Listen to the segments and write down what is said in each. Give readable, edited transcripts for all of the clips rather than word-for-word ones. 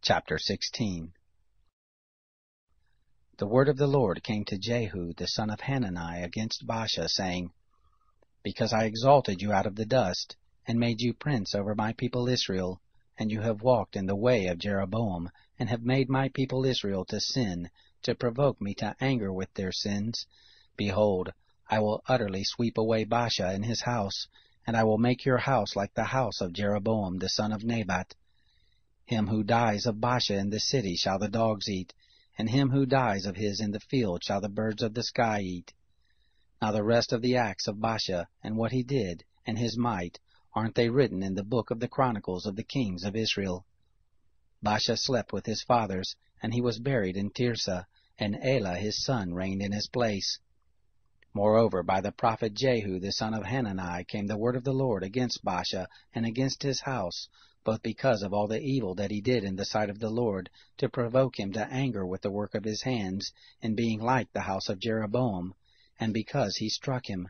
Chapter 16. The word of the Lord came to Jehu the son of Hanani against Baasha, saying, Because I exalted you out of the dust, and made you prince over my people Israel, and you have walked in the way of Jeroboam, and have made my people Israel to sin, to provoke me to anger with their sins, behold, I will utterly sweep away Baasha and his house, and I will make your house like the house of Jeroboam the son of Nebat. Him who dies of Baasha in the city shall the dogs eat, and him who dies of his in the field shall the birds of the sky eat. Now the rest of the acts of Baasha, and what he did, and his might, aren't they written in the book of the chronicles of the kings of Israel? Baasha slept with his fathers, and he was buried in Tirzah, and Elah his son reigned in his place. Moreover, by the prophet Jehu the son of Hanani came the word of the Lord against Baasha and against his house, both because of all the evil that he did in the sight of the Lord, to provoke him to anger with the work of his hands, in being like the house of Jeroboam, and because he struck him.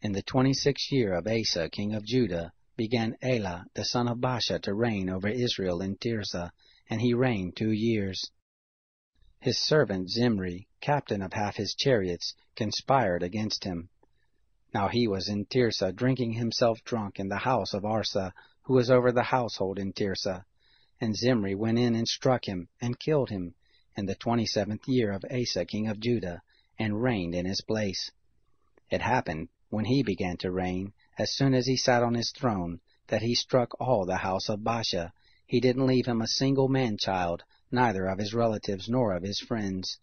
In the 26th year of Asa king of Judah began Elah the son of Baasha to reign over Israel in Tirzah, and he reigned 2 years. His servant Zimri, captain of half his chariots, conspired against him. Now he was in Tirzah drinking himself drunk in the house of Arsa, who was over the household in Tirzah. And Zimri went in and struck him, and killed him, in the 27th year of Asa king of Judah, and reigned in his place. It happened, when he began to reign, as soon as he sat on his throne, that he struck all the house of Baasha. He didn't leave him a single man-child, neither of his relatives nor of his friends.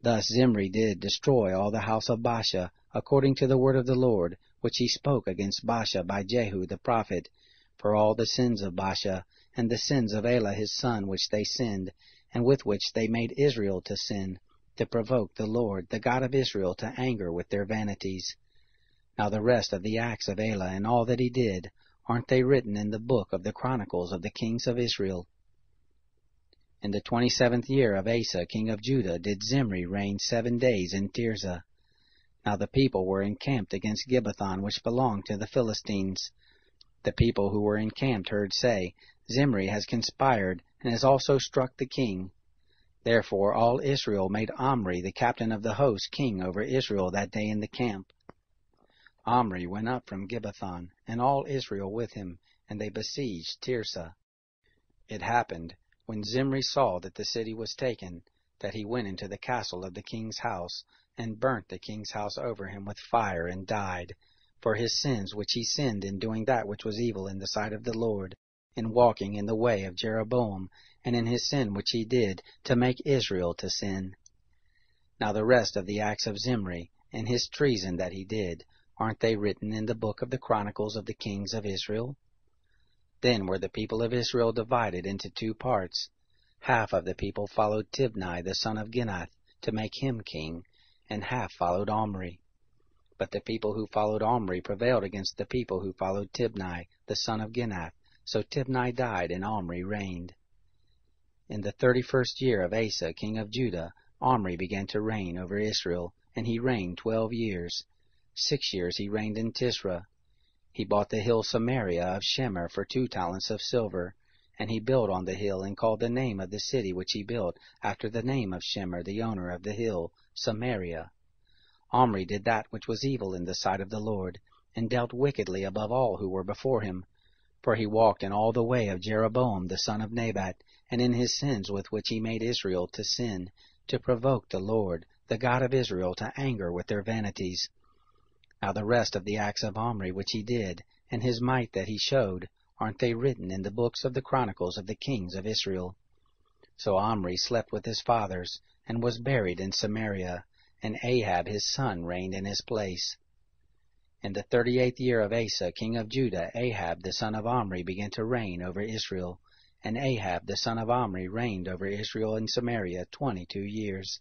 Thus Zimri did destroy all the house of Baasha, according to the word of the Lord, which he spoke against Baasha by Jehu the prophet, for all the sins of Baasha, and the sins of Elah his son which they sinned, and with which they made Israel to sin, to provoke the Lord, the God of Israel, to anger with their vanities. Now the rest of the acts of Elah and all that he did, aren't they written in the book of the chronicles of the kings of Israel? In the 27th year of Asa king of Judah did Zimri reign 7 days in Tirzah. Now the people were encamped against Gibbethon, which belonged to the Philistines. The people who were encamped heard say, Zimri has conspired, and has also struck the king. Therefore all Israel made Omri the captain of the host king over Israel that day in the camp. Omri went up from Gibbethon, and all Israel with him, and they besieged Tirzah. It happened, when Zimri saw that the city was taken, that he went into the castle of the king's house, and burnt the king's house over him with fire, and died, for his sins which he sinned in doing that which was evil in the sight of the Lord, in walking in the way of Jeroboam, and in his sin which he did, to make Israel to sin. Now the rest of the acts of Zimri, and his treason that he did, aren't they written in the book of the chronicles of the kings of Israel? Then were the people of Israel divided into 2 parts. Half of the people followed Tibni the son of Ginath, to make him king, and half followed Omri. But the people who followed Omri prevailed against the people who followed Tibni the son of Ginath, so Tibni died, and Omri reigned. In the 31st year of Asa king of Judah, Omri began to reign over Israel, and he reigned 12 years. 6 years he reigned in Tisra. He bought the hill Samaria of Shemer for 2 talents of silver, and he built on the hill, and called the name of the city which he built after the name of Shemer the owner of the hill, Samaria. Omri did that which was evil in the sight of the Lord, and dealt wickedly above all who were before him. For he walked in all the way of Jeroboam the son of Nebat, and in his sins with which he made Israel to sin, to provoke the Lord, the God of Israel, to anger with their vanities. Now the rest of the acts of Omri which he did, and his might that he showed, aren't they written in the books of the chronicles of the kings of Israel? So Omri slept with his fathers, and was buried in Samaria, and Ahab his son reigned in his place. In the 38th year of Asa king of Judah, Ahab the son of Omri began to reign over Israel, and Ahab the son of Omri reigned over Israel in Samaria 22 years.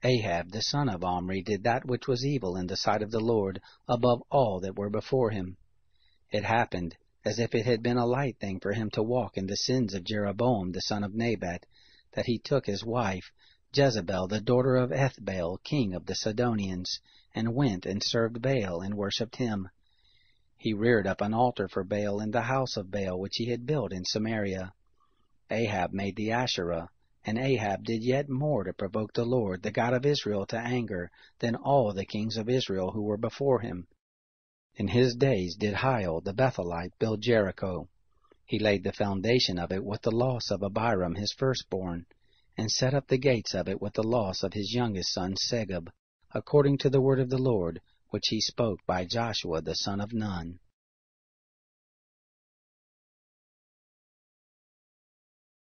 Ahab the son of Omri did that which was evil in the sight of the Lord, above all that were before him. It happened, as if it had been a light thing for him to walk in the sins of Jeroboam the son of Nebat, that he took his wife, Jezebel the daughter of Ethbaal king of the Sidonians, and went and served Baal and worshipped him. He reared up an altar for Baal in the house of Baal which he had built in Samaria. Ahab made the Asherah, and Ahab did yet more to provoke the Lord, the God of Israel, to anger than all the kings of Israel who were before him. In his days did Hiel the Bethelite build Jericho. He laid the foundation of it with the loss of Abiram his firstborn, and set up the gates of it with the loss of his youngest son Segub, according to the word of the Lord, which he spoke by Joshua the son of Nun.